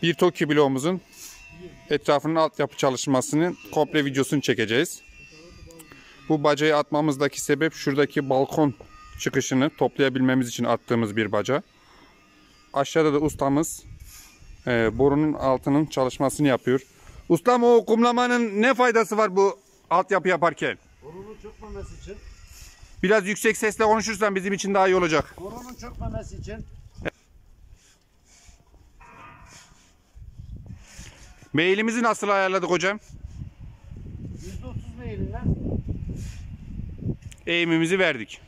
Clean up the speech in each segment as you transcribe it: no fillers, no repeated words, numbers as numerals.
Bir TOKİ bloğumuzun etrafının altyapı çalışmasının komple videosunu çekeceğiz. Bu bacayı atmamızdaki sebep şuradaki balkon çıkışını toplayabilmemiz için attığımız bir baca. Aşağıda da ustamız borunun altının çalışmasını yapıyor. Ustam, o kumlamanın ne faydası var bu altyapı yaparken? Borunun çökmemesi için. Biraz yüksek sesle konuşursan bizim için daha iyi olacak. Borunun çökmemesi için. Meylimizi nasıl ayarladık hocam? %30 meyilinden. Eğimimizi verdik.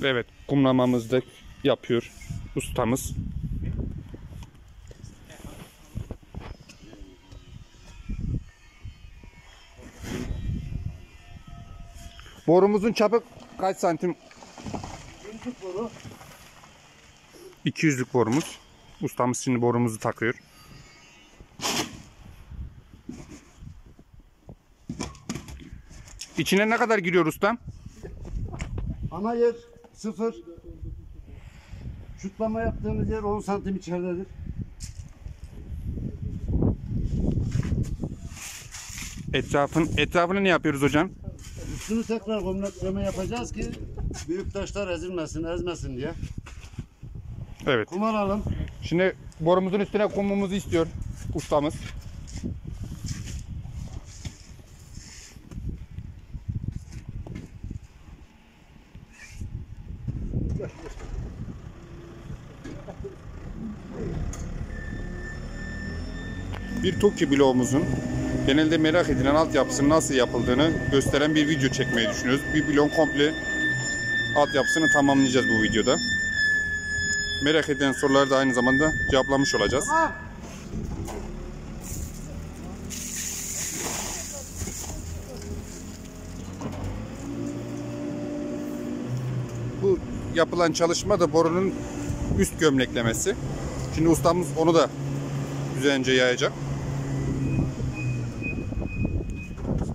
Evet, kumlamamızı da yapıyor ustamız. Borumuzun çapı kaç santim? 200'lük boru. 200'lük borumuz. Ustamız şimdi borumuzu takıyor. İçine ne kadar giriyor ustam? Ana yer 0. Şutlama yaptığımız yer 10 santim içeridedir. Etrafını ne yapıyoruz hocam? Üstünü tekrar gömlekleme yapacağız ki büyük taşlar ezmesin diye. Evet. Kum alalım. Şimdi borumuzun üstüne kumumuzu istiyor ustamız. Bir TOKİ bloğumuzun genelde merak edilen altyapısının nasıl yapıldığını gösteren bir video çekmeyi düşünüyoruz. Bir bloğun komple altyapısını tamamlayacağız bu videoda. Merak edilen soruları da aynı zamanda cevaplamış olacağız. Bu yapılan çalışma da borunun üst gömleklemesi. Şimdi ustamız onu da güzelce yayacak.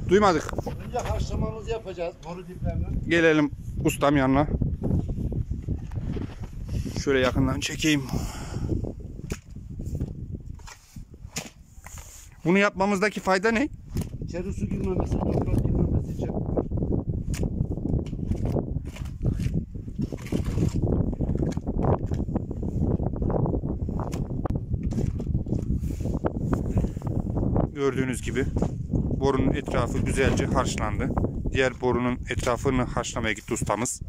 Duymadık. Önce haşlamamızı yapacağız boru diplerini. Gelelim ustam yanına. Şöyle yakından çekeyim. Bunu yapmamızdaki fayda ne? İçeri su girmemesi, toprak girmemesi için. Gördüğünüz gibi borunun etrafı güzelce harçlandı. Diğer borunun etrafını harçlamaya gitti ustamız.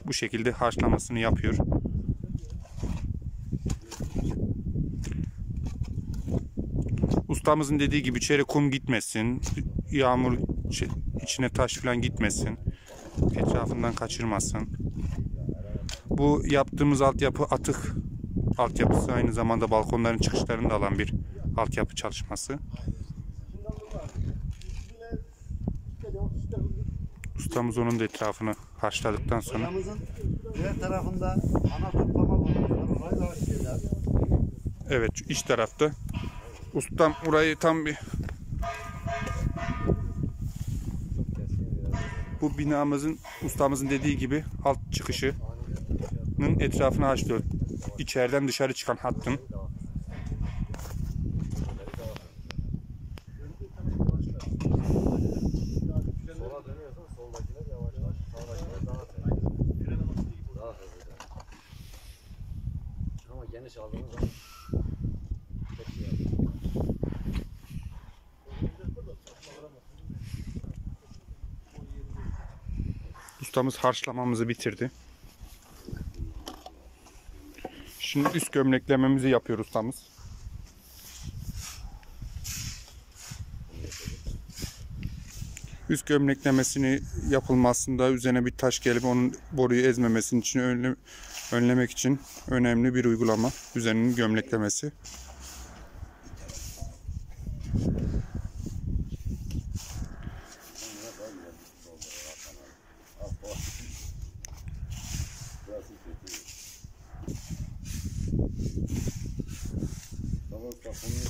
Bu şekilde harçlamasını yapıyor. Ustamızın dediği gibi içeri kum gitmesin, yağmur içine taş falan gitmesin, etrafından kaçırmasın. Bu yaptığımız altyapı atık altyapısı, aynı zamanda balkonların çıkışlarını da alan bir altyapı çalışması. Ustamız onun da etrafını harçladıktan sonra. Odamızın diğer tarafında ana toplama borumuz var. Orayı da açacağız. Evet, iç tarafta. Ustam burayı tam bir... Bu binamızın, ustamızın dediği gibi alt çıkışının etrafını harçlıyor. İçeriden dışarı çıkan hattın. Ama geniş aldığımız zaman Ustamız harçlamamızı bitirdi. Şimdi üst gömleklememizi yapıyor ustamız. Üst gömleklemesini yapılmasında üzerine bir taş gelip onun boruyu ezmemesinin için önlemek için önemli bir uygulama. Üzerinin gömleklemesi.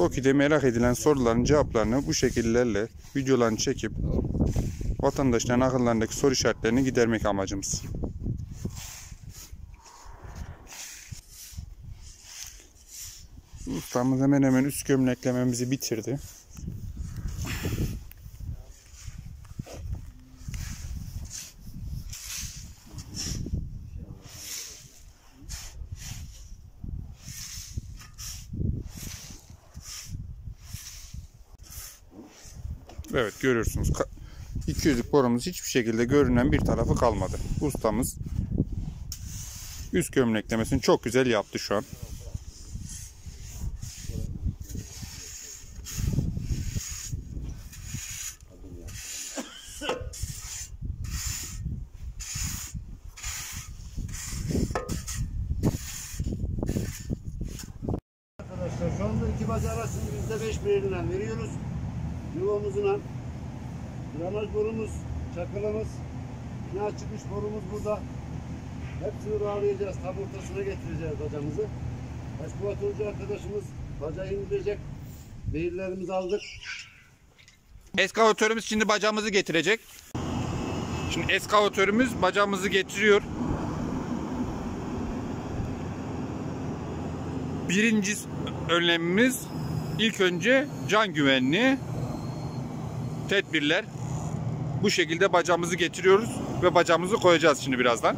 TOKİ'de merak edilen soruların cevaplarını bu şekillerle videolarını çekip vatandaşların akıllarındaki soru işaretlerini gidermek amacımız. Ustamız hemen hemen üst gömleklememizi bitirdi. Evet, görüyorsunuz. 200'lük borumuz hiçbir şekilde görünen bir tarafı kalmadı. Ustamız üst gömleklemesini çok güzel yaptı şu an. Arkadaşlar şu anda iki baca arasını %5 birliğinden veriyoruz. Yuvamızla gramaj borumuz, çakılımız, bina çıkış borumuz burada. Hepsini bağlayacağız. Tam ortasına getireceğiz bacamızı. Eskavatörcü arkadaşımız bacağı indirecek. Meyillerimizi aldık. Eskavatörümüz şimdi bacamızı getirecek. Şimdi eskavatörümüz bacamızı getiriyor. Birinci önlemimiz ilk önce can güvenliği tedbirler. Bu şekilde bacamızı getiriyoruz ve bacamızı koyacağız şimdi birazdan.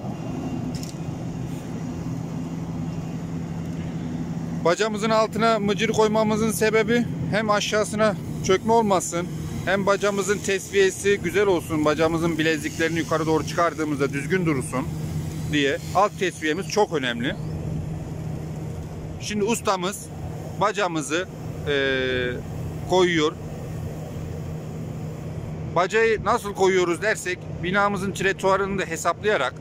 Bacamızın altına mıcır koymamızın sebebi hem aşağısına çökme olmasın, hem bacamızın tesviyesi güzel olsun, bacamızın bileziklerini yukarı doğru çıkardığımızda düzgün durursun diye. Alt tesviyemiz çok önemli. Şimdi ustamız bacamızı koyuyor. Bacayı nasıl koyuyoruz dersek, binamızın tretuarını da hesaplayarak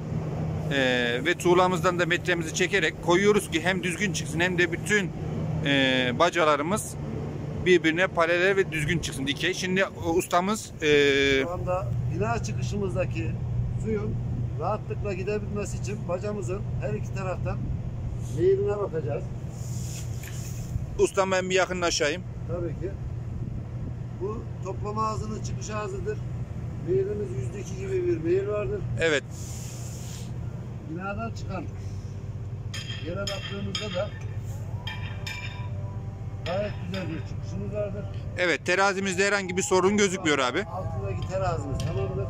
ve tuğlamızdan da metremizi çekerek koyuyoruz ki hem düzgün çıksın hem de bütün bacalarımız birbirine paralel ve düzgün çıksın, dikey. Şimdi ustamız Şu anda bina çıkışımızdaki suyun rahatlıkla gidebilmesi için bacamızın her iki taraftan meyiline bakacağız. ustam, ben bir yakınlaşayım. Tabii ki. Bu toplama ağzının çıkış ağzıdır. Meyilimiz %2 gibi bir meyil vardır. Evet. Binadan çıkan yere baktığımızda da gayet güzel bir çıkışımız vardır. Evet, terazimizde herhangi bir sorun gözükmüyor abi. Altındaki terazimiz tamamdır.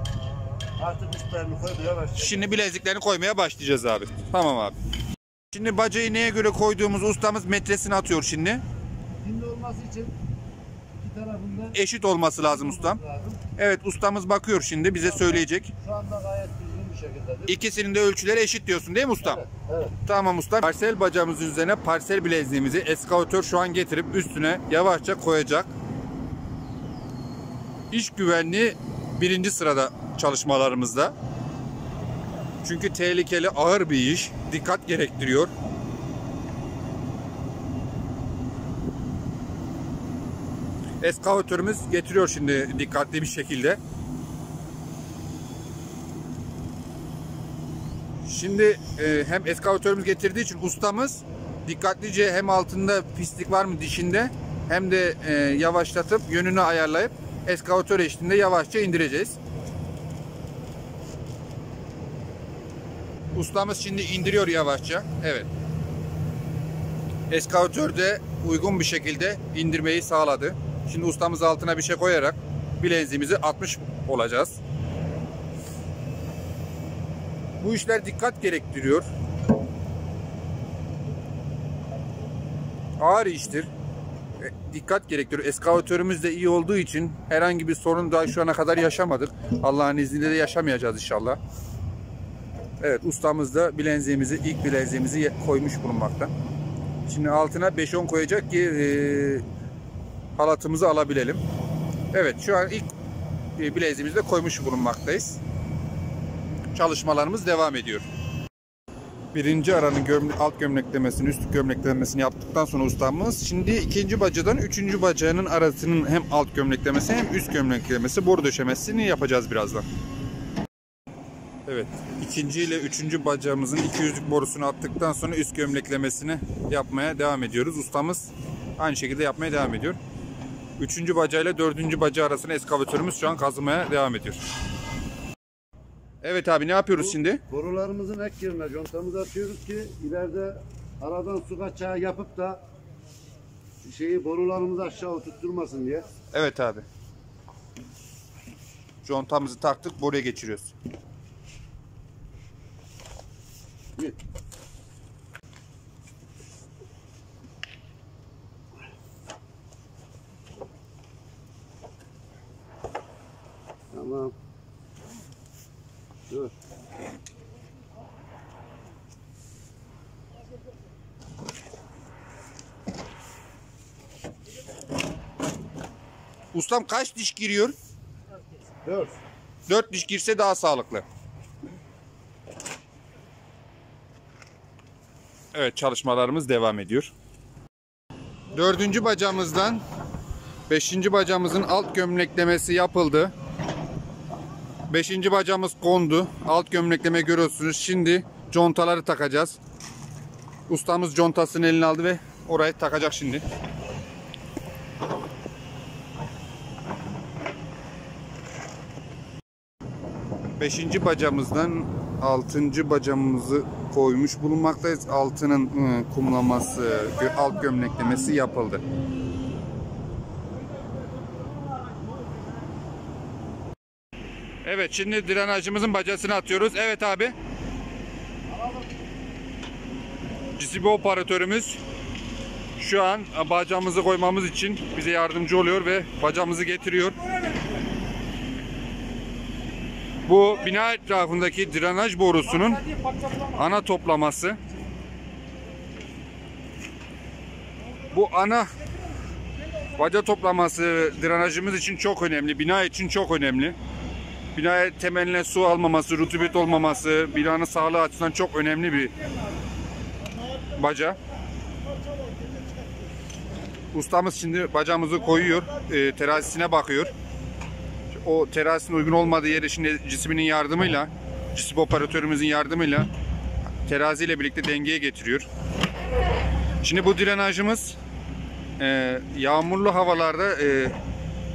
Artık üstlerini koymaya başlayacağız. Şimdi bileziklerini koymaya başlayacağız abi. Tamam abi. Şimdi bacayı neye göre koyduğumuz ustamız metresini atıyor şimdi. Şimdi olması için iki tarafında Eşit olması lazım ustam. Evet, ustamız bakıyor şimdi, bize söyleyecek. Şu anda gayet düzgün bir şekildedir. İkisinin de ölçüleri eşit diyorsun değil mi ustam? Evet, evet. Tamam ustam. Parsel bacamızın üzerine parsel bileziğimizi eskavatör şu an getirip üstüne yavaşça koyacak. İş güvenliği birinci sırada çalışmalarımızda. Çünkü tehlikeli, ağır bir iş. Dikkat gerektiriyor. Eskavatörümüz getiriyor şimdi dikkatli bir şekilde. Şimdi hem eskavatörümüz getirdiği için ustamız dikkatlice hem altında pislik var mı dişinde, hem de yavaşlatıp yönünü ayarlayıp eskavatör eşliğinde yavaşça indireceğiz. Ustamız şimdi indiriyor yavaşça. Evet. Eskavatör de uygun bir şekilde indirmeyi sağladı. Şimdi ustamız altına bir şey koyarak bileziğimizi atmış olacağız. Bu işler dikkat gerektiriyor. Ağır iştir. Dikkat gerektiriyor. Eskavatörümüz de iyi olduğu için herhangi bir sorun daha şu ana kadar yaşamadık. Allah'ın izniyle de yaşamayacağız inşallah. Evet, ustamız da bileziğimizi, ilk bileziğimizi koymuş bulunmakta. Şimdi altına 5-10 koyacak ki halatımızı alabilelim. Evet, şu an ilk bileziğimizi de koymuş bulunmaktayız. Çalışmalarımız devam ediyor. Birinci aranın alt gömleklemesini, üst gömleklemesini yaptıktan sonra ustamız şimdi ikinci bacadan üçüncü bacağının arasının hem alt gömleklemesi hem üst gömleklemesi, boru döşemesini yapacağız birazdan. Evet, ikinci ile üçüncü bacağımızın 200'lük borusunu attıktan sonra üst gömleklemesini yapmaya devam ediyoruz. Ustamız Aynı şekilde yapmaya devam ediyor. 3. bacayla 4. bacağı arasında eskavatörümüz şu an kazımaya devam ediyor. Evet abi, ne yapıyoruz şimdi? Borularımızın ek yerine contamızı atıyoruz ki ileride aradan su kaçağı yapıp da borularımızı aşağı tutturmasın diye. Evet abi. Contamızı taktık, boruya geçiriyoruz. Git. Tamam. Dur. Ustam kaç diş giriyor? 4. 4 diş girse daha sağlıklı. Evet, çalışmalarımız devam ediyor. 4. bacamızdan 5. bacamızın alt gömleklemesi yapıldı. 5. bacamız kondu. Alt gömlekleme görüyorsunuz. Şimdi contaları takacağız. Ustamız contasını eline aldı ve orayı takacak şimdi. Beşinci bacamızdan 6. bacamızı koymuş bulunmaktayız. Altının kumlaması, alt gömleklemesi yapıldı. Evet, şimdi drenajımızın bacasını atıyoruz. Evet abi. GSB operatörümüz şu an bacamızı koymamız için bize yardımcı oluyor ve bacamızı getiriyor. Bu bina etrafındaki drenaj borusunun ana toplaması. Bu ana baca toplaması drenajımız için çok önemli. Bina için çok önemli. Binaya temeline su almaması, rutubet olmaması, binanın sağlığı açısından çok önemli bir baca. Ustamız şimdi bacamızı koyuyor, terazisine bakıyor. O terazisinin uygun olmadığı yeri şimdi cisminin yardımıyla, cisim operatörümüzün yardımıyla teraziyle birlikte dengeye getiriyor. Şimdi bu drenajımız yağmurlu havalarda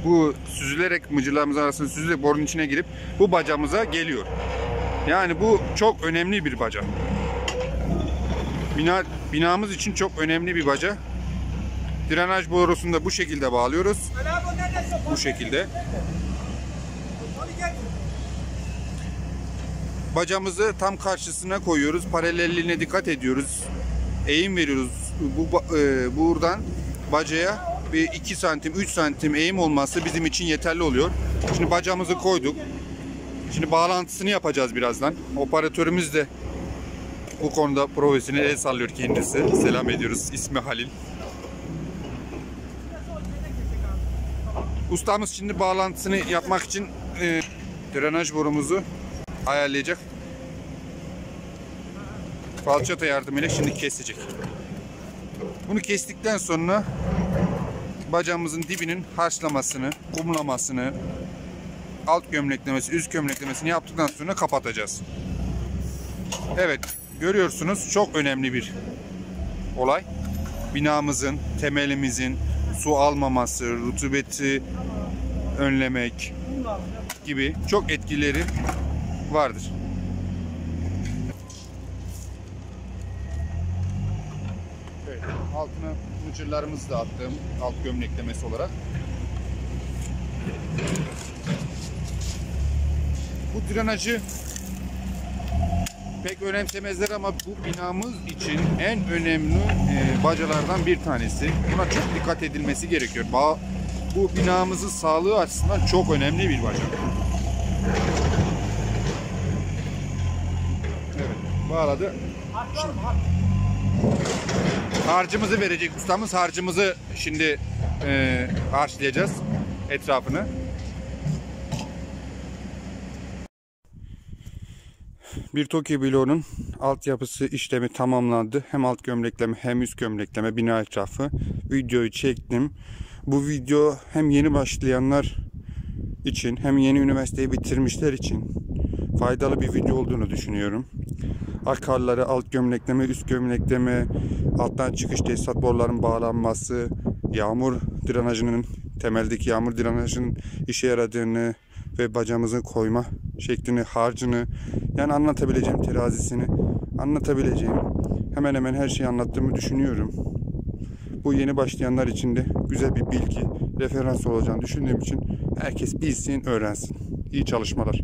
bu süzülerek, mıcırlarımız arasında süzülerek borunun içine girip bu bacamıza geliyor. Yani bu çok önemli bir baca. Binamız için çok önemli bir baca. Drenaj borusunu da bu şekilde bağlıyoruz. Bu şekilde. Bacamızı tam karşısına koyuyoruz. Paralelliğine dikkat ediyoruz. Eğim veriyoruz. Buradan bacaya bir 2 santim, 3 santim eğim olması bizim için yeterli oluyor. Şimdi bacamızı koyduk. Şimdi bağlantısını yapacağız birazdan. Operatörümüz de bu konuda profesyonel, el sallıyor kendisi. Selam ediyoruz. İsmi Halil. Ustamız şimdi bağlantısını yapmak için drenaj borumuzu ayarlayacak. Falçata yardımıyla şimdi kesecek. Bunu kestikten sonra bacamızın dibinin harçlamasını, kumlamasını, alt gömleklemesi, üst gömleklemesini yaptıktan sonra kapatacağız. Evet, görüyorsunuz çok önemli bir olay. Binamızın, temelimizin su almaması, rutubeti önlemek gibi çok etkileri vardır. Evet, altına mıcırlarımızı da attım alt gömleklemesi olarak. Bu drenajı pek önemsemezler ama bu binamız için en önemli bacalardan bir tanesi. Buna çok dikkat edilmesi gerekiyor. Bu binamızın sağlığı açısından çok önemli bir baca. Evet, bağladı. Harcımızı verecek ustamız. Harcımızı şimdi harçlayacağız etrafını. Bir TOKİ bloğunun altyapısı işlemi tamamlandı. Hem alt gömlekleme hem üst gömlekleme, bina etrafı videoyu çektim. Bu video hem yeni başlayanlar için hem yeni üniversiteyi bitirmişler için faydalı bir video olduğunu düşünüyorum. Akarları, alt gömlekleme, üst gömlekleme, alttan çıkış tesisat boruların bağlanması, yağmur drenajının, temeldeki yağmur drenajının işe yaradığını ve bacamızın koyma şeklini, harcını, yani anlatabileceğim, terazisini anlatabileceğim, hemen hemen her şeyi anlattığımı düşünüyorum. Bu yeni başlayanlar için de güzel bir bilgi, referans olacağını düşündüğüm için herkes bilsin, öğrensin. İyi çalışmalar.